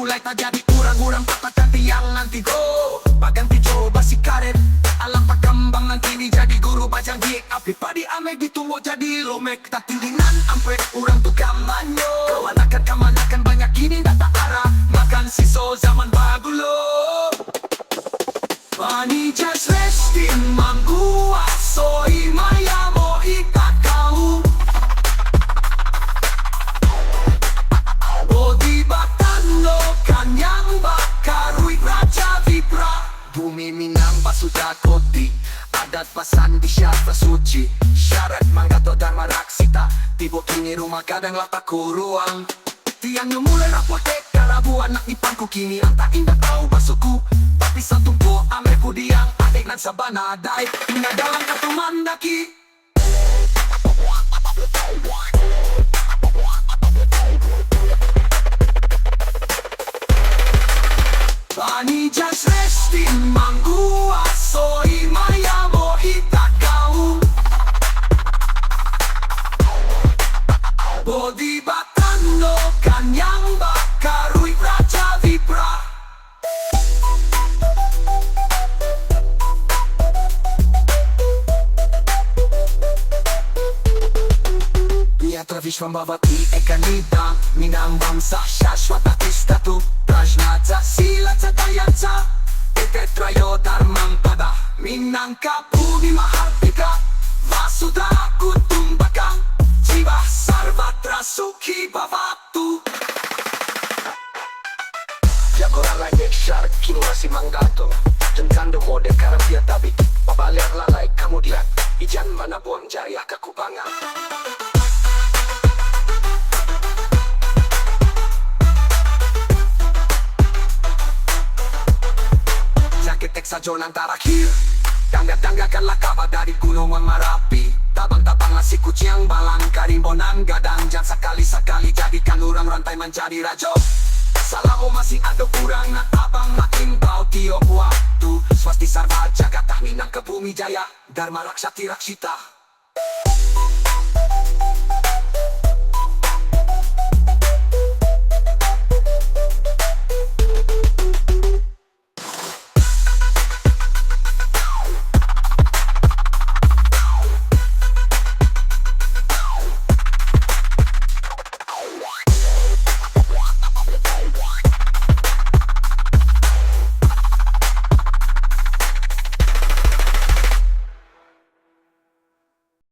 mulai terjadi urang-urang patah yang nanti go Baganti coba si karet alam pakambang nanti ni jadi guru bajang di api padi ame dituwo jadi lomek tak tingginan ampe urang tu kamanyo Kemanakan banyak ini data arah makan siso zaman bagulo Pani just resting manggu asoi maya mo ikakau Bodi batano kanyang bakarui raja vibra Bumi minang pasuda koti adat pasan di syatra suci syarat manggato dharma raksita tibo kini rumah kadang lapak kuruang Tiang yang mulai rapote karabu anak ipangku kini anta indah tahu basuku tapi satu po ameku diang adik nan sabana adai ingat dalam katumandaki Pani just resting manggu asoi maya mo hitakau Bodi batano kanyang bakarui raja vibra Piatra Vishwambhavati ekanita minang bangsa shashwata istatu Prajnata sila tadayansa Tetrayo dharmang pada minang kapuni mahartika Vasuda kutumbakang Jiva sarvatra sukhi bhavatu Jagoran lagi syarat kini masih manggato Tentando mode karapia tabik Pabalir lalai kemudian Ijan mana buang jariah kekubangan Jaketek sajonan terakhir Tangga-tanggakanlah kabar dari gunung Merapi Tabang-tabang nasi kucing balang karimbonan gadang Jangan sekali-sekali jadikan orang rantai menjadi rajo Salamu masih ada kurang nak abang makin bau tiop waktu Swasti sarva jagatah minang ke bumi jaya Dharma raksati raksita